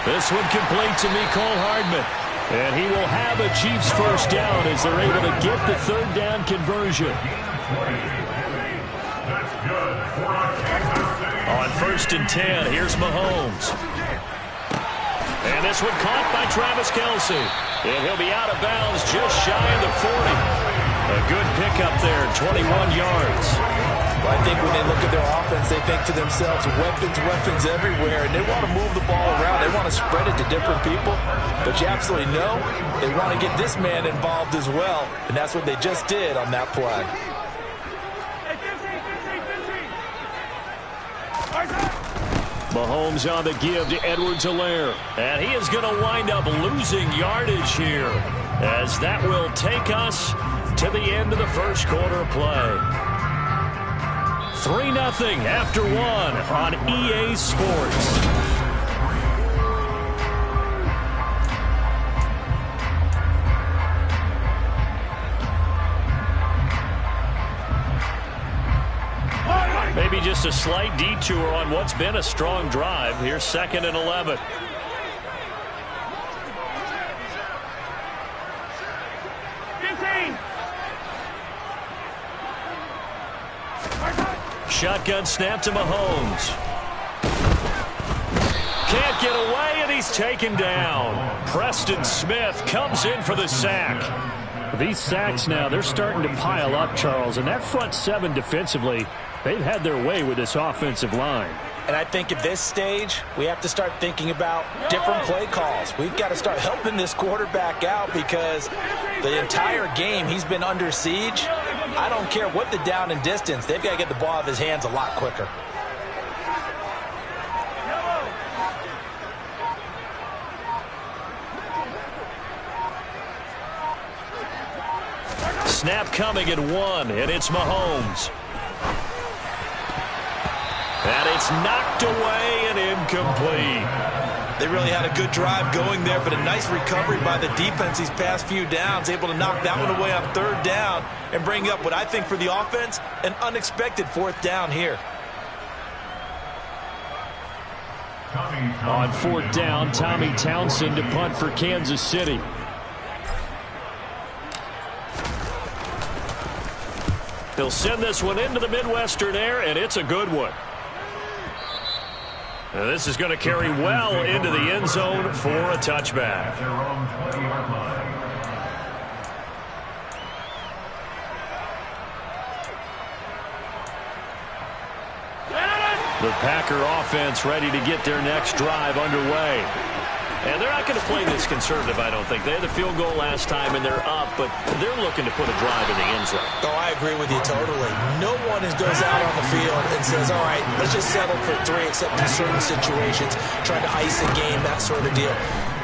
This one complete to Mecole Hardman. And he will have a Chiefs first down as they're able to get the 3rd down conversion. On 1st and 10, here's Mahomes. And this one caught by Travis Kelce. And he'll be out of bounds just shy of the 40. A good pickup there, 21 yards. Well, I think when they look at their offense, they think to themselves, weapons everywhere, and they want to move the ball around. They want to spread it to different people. But you absolutely know they want to get this man involved as well, and that's what they just did on that play. Mahomes on the give to Edwards-Helaire. And he is going to wind up losing yardage here, as that will take us to the end of the first quarter play. 3-0 after 1 on EA Sports. Maybe just a slight detour on what's been a strong drive. Here's 2nd and 11. Shotgun snap to Mahomes. Can't get away, and he's taken down. Preston Smith comes in for the sack. These sacks now, they're starting to pile up, Charles, and that front 7 defensively, they've had their way with this offensive line. And I think at this stage, we have to start thinking about different play calls. We've got to start helping this quarterback out because the entire game he's been under siege. I don't care what the down and distance. They've got to get the ball out of his hands a lot quicker. snap coming at 1, and it's Mahomes. And it's knocked away and incomplete. They really had a good drive going there, but a nice recovery by the defense these past few downs, able to knock that one away on 3rd down and bring up what I think for the offense, an unexpected 4th down here. On 4th down, Tommy Townsend to punt for Kansas City. He'll send this one into the Midwestern air, and it's a good one. Now this is going to carry well into the end zone for a touchback. The Packer offense ready to get their next drive underway. And they're not going to play this conservative, I don't think. They had the field goal last time, and they're up, but they're looking to put a drive in the end zone. Oh, I agree with you totally. No one goes out on the field and says, all right, let's just settle for 3, except in certain situations, trying to ice a game, that sort of deal.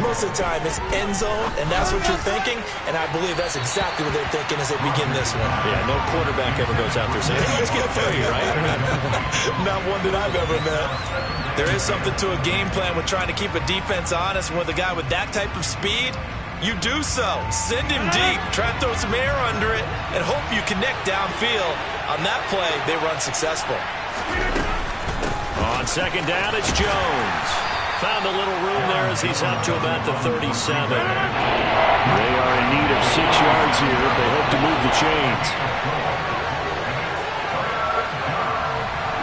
Most of the time, it's end zone, and that's what you're thinking, and I believe that's exactly what they're thinking as they begin this one. Yeah, no quarterback ever goes out there saying, hey, let's get 3, right? Not one that I've ever met. There is something to a game plan with trying to keep a defense honest. With a guy with that type of speed, you do so. Send him deep, try to throw some air under it, and hope you connect downfield. On that play, they run successful. On 2nd down, it's Jones. Found a little room there as he's up to about the 37. They are in need of 6 yards here if they hope to move the chains.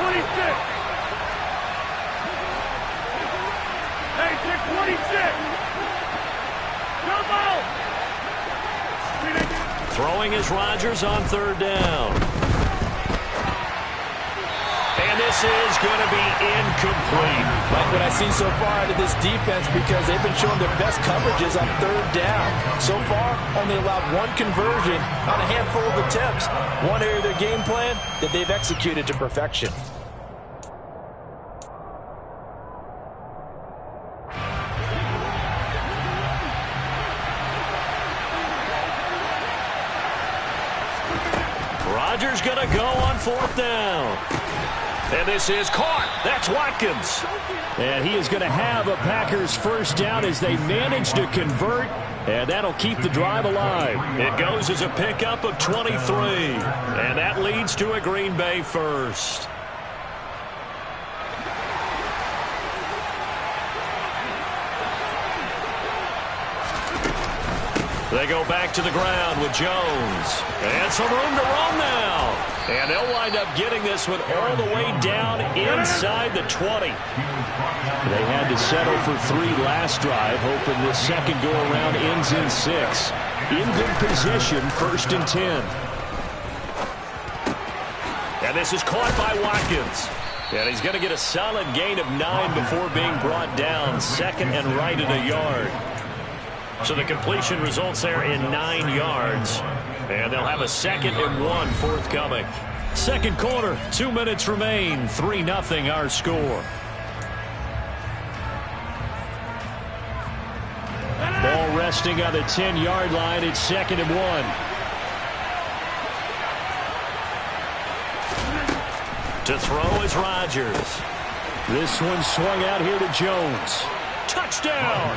26. Hey, 626. Come on. Throwing is Rodgers on 3rd down. And this is going to be incomplete. Like what I've seen so far out of this defense, because they've been showing their best coverages on 3rd down. So far, only allowed 1 conversion on a handful of attempts. One area of their game plan that they've executed to perfection. Rodgers going to go on 4th down. And this is caught. That's Watkins. And he is going to have a Packers 1st down as they manage to convert. And that'll keep the drive alive. It goes as a pickup of 23. And that leads to a Green Bay 1st. They go back to the ground with Jones. And some room to run now. And they'll wind up getting this one all the way down inside the 20. They had to settle for 3 last drive, hoping this second go-around ends in 6. In good position, 1st and 10. And this is caught by Watkins. And he's going to get a solid gain of 9 before being brought down. 2nd and right at a yard. So the completion results there in 9 yards. And they'll have a 2nd and 1 forthcoming. Second quarter, 2 minutes remain. 3-0 our score. Ball resting on the 10-yard line. It's 2nd and 1. To throw is Rodgers. This one swung out here to Jones. Touchdown!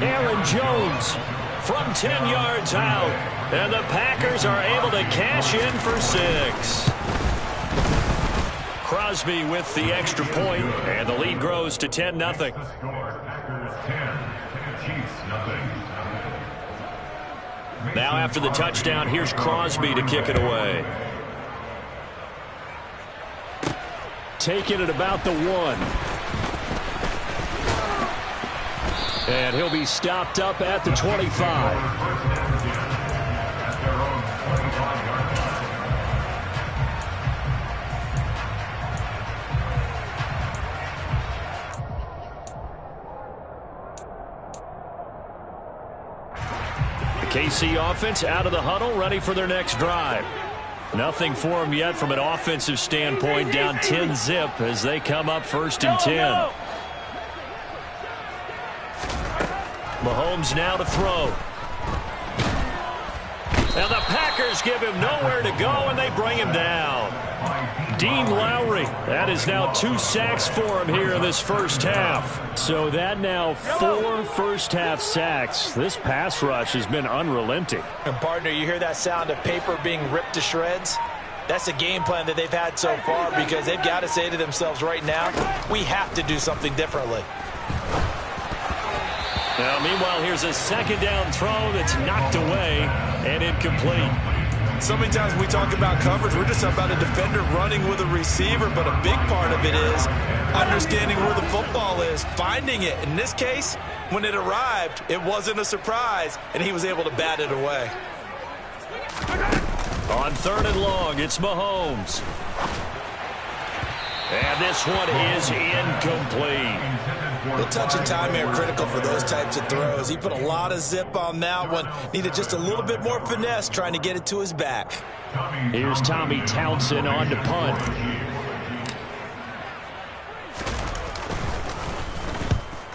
Aaron Jones from 10 yards out. And the Packers are able to cash in for 6. Crosby with the extra point, and the lead grows to 10-0. Now after the touchdown, here's Crosby to kick it away. Taking it about the 1. And he'll be stopped up at the 25. The KC offense out of the huddle, ready for their next drive. Nothing for them yet from an offensive standpoint, down 10-zip as they come up 1st and 10. Mahomes now to throw. And the Packers give him nowhere to go, and they bring him down. Dean Lowry, that is now 2 sacks for him here in this first half. So that now 4 first-half sacks. This pass rush has been unrelenting. And, partner, you hear that sound of paper being ripped to shreds? That's a game plan that they've had so far because they've got to say to themselves right now, we have to do something differently. Now, meanwhile, here's a second down throw that's knocked away and incomplete. So many times when we talk about coverage, we're just about a defender running with a receiver, but a big part of it is understanding where the football is, finding it. In this case, when it arrived, it wasn't a surprise, and he was able to bat it away. On 3rd and long, it's Mahomes. And this one is incomplete. The touch and time are critical for those types of throws. He put a lot of zip on that one. Needed just a little bit more finesse trying to get it to his back. Here's Tommy Townsend on to punt.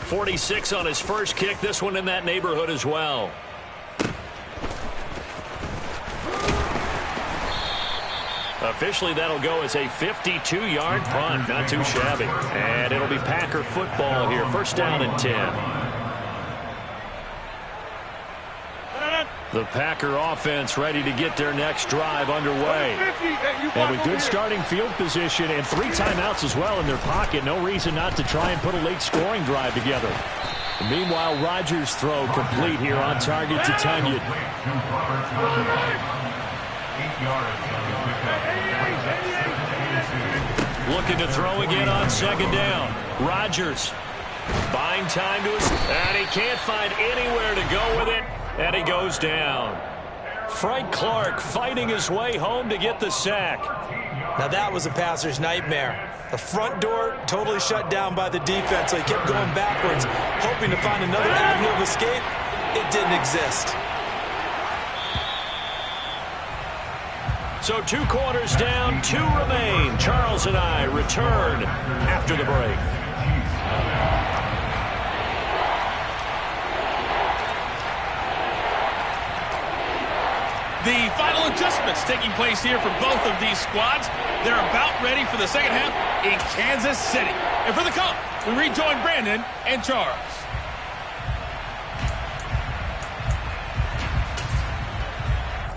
.46 on his first kick. This one in that neighborhood as well. Officially, that'll go as a 52-yard punt. Not too shabby. And it'll be Packer football here. First down and 10. The Packer offense ready to get their next drive underway. And with good starting field position and 3 timeouts as well in their pocket, no reason not to try and put a late scoring drive together. Meanwhile, Rodgers' throw complete here on target to Tunyon. Looking to throw again on second down. Rodgers buying time to his, and he can't find anywhere to go with it, and he goes down. Frank Clark fighting his way home to get the sack. Now that was a passer's nightmare. The front door totally shut down by the defense, so he kept going backwards, hoping to find another avenue of escape. It didn't exist. So 2 quarters down, 2 remain. Charles and I return after the break. The final adjustments taking place here for both of these squads. They're about ready for the second half in Kansas City. And for the Colts, we rejoin Brandon and Charles.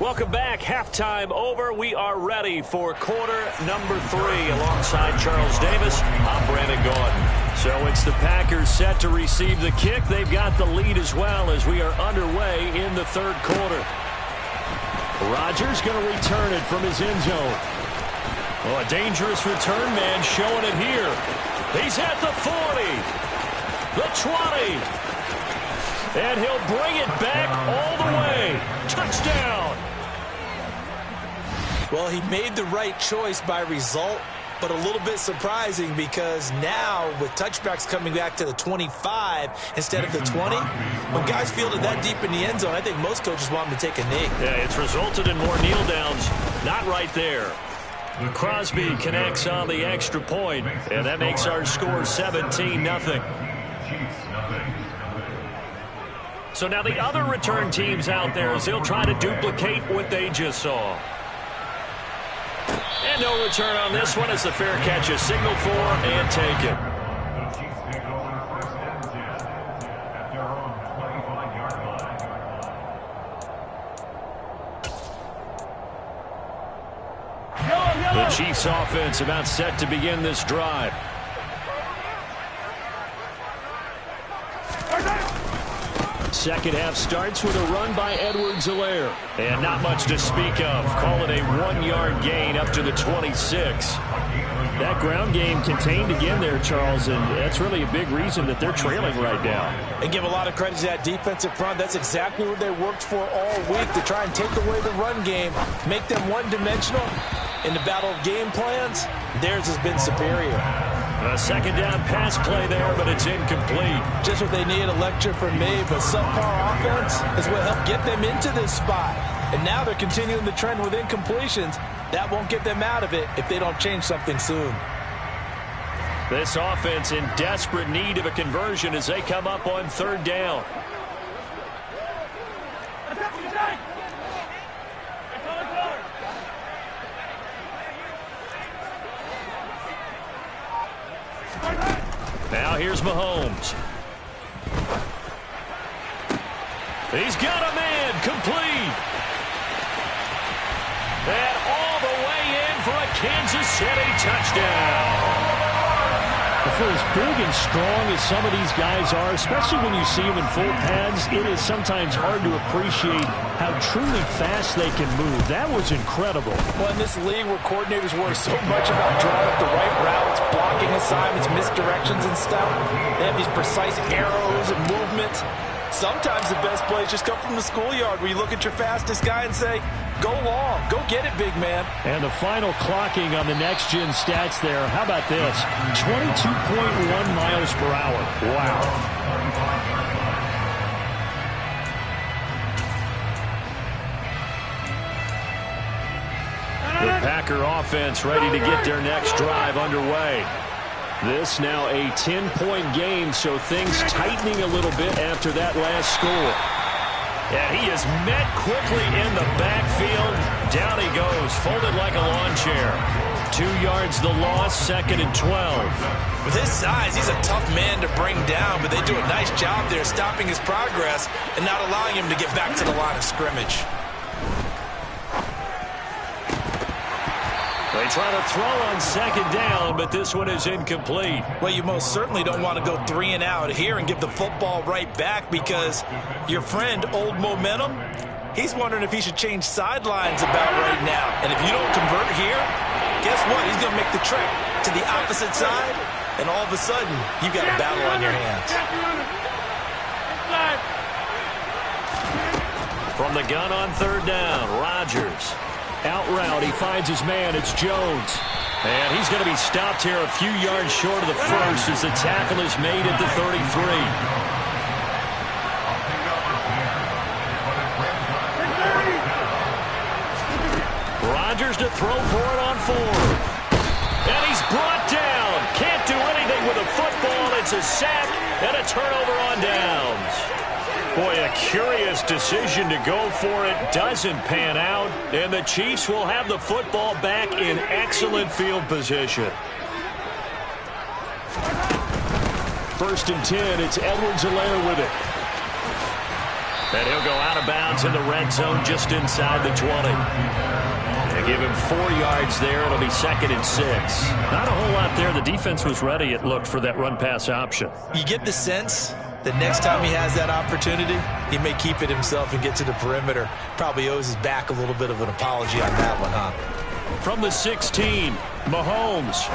Welcome back. Halftime over. We are ready for quarter number 3 alongside Charles Davis. I'm Brandon Gordon. So it's the Packers set to receive the kick. They've got the lead as well as we are underway in the 3rd quarter. Rodgers going to return it from his end zone. Oh, a dangerous return man showing it here. He's at the 40, the 20, and he'll bring it back all the way. Touchdown. Well, he made the right choice by result, but a little bit surprising because now with touchbacks coming back to the 25 instead of the 20, when guys fielded that deep in the end zone, I think most coaches want them to take a knee. Yeah, it's resulted in more kneel downs. Not right there. Crosby connects on the extra point, and that makes our score 17-0. So now the other return teams out there as they'll try to duplicate what they just saw. And no return on this one as the fair catch is signaled for and taken. The Chiefs offense about set to begin this drive. Second half starts with a run by Edwards-Helaire. And not much to speak of. Call it a 1-yard gain up to the 26. That ground game contained again there, Charles, and that's really a big reason that they're trailing right now. And give a lot of credit to that defensive front. That's exactly what they worked for all week, to try and take away the run game, make them one-dimensional. In the battle of game plans, theirs has been superior. A second down pass play there, but it's incomplete. Just what they need, a lecture from me, but subpar offense is what helped get them into this spot. And now they're continuing the trend with incompletions. That won't get them out of it if they don't change something soon. This offense in desperate need of a conversion as they come up on 3rd down. Now here's Mahomes. He's got a man complete. And all the way in for a Kansas City touchdown. For as big and strong as some of these guys are, especially when you see them in full pads, it is sometimes hard to appreciate how truly fast they can move. That was incredible. Well, in this league where coordinators worry so much about drawing up the right routes, blocking assignments, misdirections and stuff, they have these precise arrows and movements. Sometimes the best plays just come from the schoolyard where you look at your fastest guy and say, go long, go get it, big man. And the final clocking on the next-gen stats there, how about this? 22.1 miles per hour. Wow. The Packer offense ready to get their next drive underway. This now a 10-point game, so things tightening a little bit after that last score. And he is met quickly in the backfield. Down he goes, folded like a lawn chair. 2 yards the loss, 2nd and 12. With his size, he's a tough man to bring down, but they do a nice job there stopping his progress and not allowing him to get back to the line of scrimmage. They try to throw on 2nd down, but this one is incomplete. Well, you most certainly don't want to go 3 and out here and give the football right back because your friend, Old Momentum, he's wondering if he should change sidelines about right now. And if you don't convert here, guess what? He's going to make the trek to the opposite side, and all of a sudden, you've got a battle on your hands. From the gun on 3rd down, Rodgers. Out route, he finds his man, it's Jones. And he's going to be stopped here a few yards short of the first as the tackle is made at the 33. Rodgers to throw for it on 4th. And he's brought down. Can't do anything with a football. It's a sack and a turnover on downs. Boy, a curious decision to go for it. Doesn't pan out. And the Chiefs will have the football back in excellent field position. 1st and 10. It's Edwards-Helaire with it. And he'll go out of bounds in the red zone just inside the 20. They give him 4 yards there. It'll be 2nd and 6. Not a whole lot there. The defense was ready, it looked, for that run-pass option. You get the sense that next time he has that opportunity, he may keep it himself and get to the perimeter. Probably owes his back a little bit of an apology on that one, huh? From the 16, Mahomes.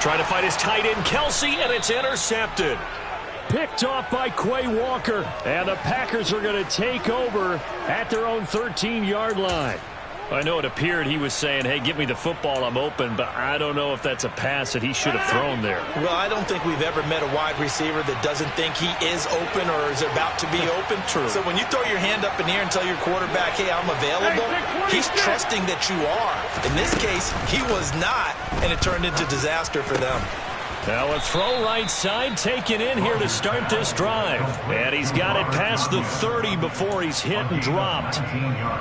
Trying to fight his tight end, Kelsey, and it's intercepted. Picked off by Quay Walker. And the Packers are going to take over at their own 13-yard line. I know it appeared he was saying, hey, give me the football, I'm open, but I don't know if that's a pass that he should have thrown there. Well, I don't think we've ever met a wide receiver that doesn't think he is open or is about to be open. True. So when you throw your hand up in the air and tell your quarterback, hey, I'm available, he's trusting that you are. In this case, he was not, and it turned into disaster for them. Now a throw right side taken in here to start this drive. And he's got it past the 30 before he's hit and dropped.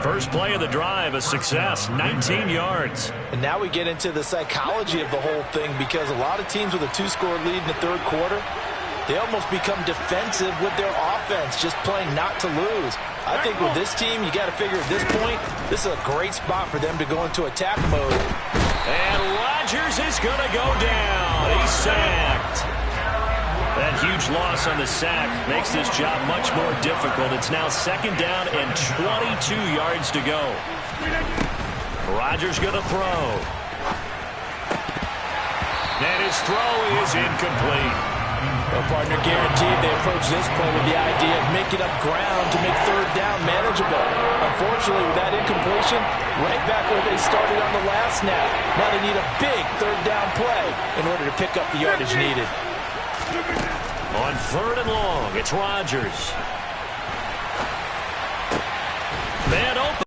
First play of the drive, a success, 19 yards. And now we get into the psychology of the whole thing because a lot of teams with a 2-score lead in the 3rd quarter, they almost become defensive with their offense, just playing not to lose. I think with this team, you got to figure at this point, this is a great spot for them to go into attack mode. And Rodgers is going to go down. He's sacked. That huge loss on the sack makes this job much more difficult. It's now 2nd down and 22 yards to go. Rodgers going to throw. And his throw is incomplete. Well, partner, guaranteed they approach this play with the idea of making up ground to make 3rd down manageable. Unfortunately, with that incompletion, right back where they started on the last snap. Now they need a big 3rd down play in order to pick up the yardage needed. On 3rd and long, it's Rodgers. Man open.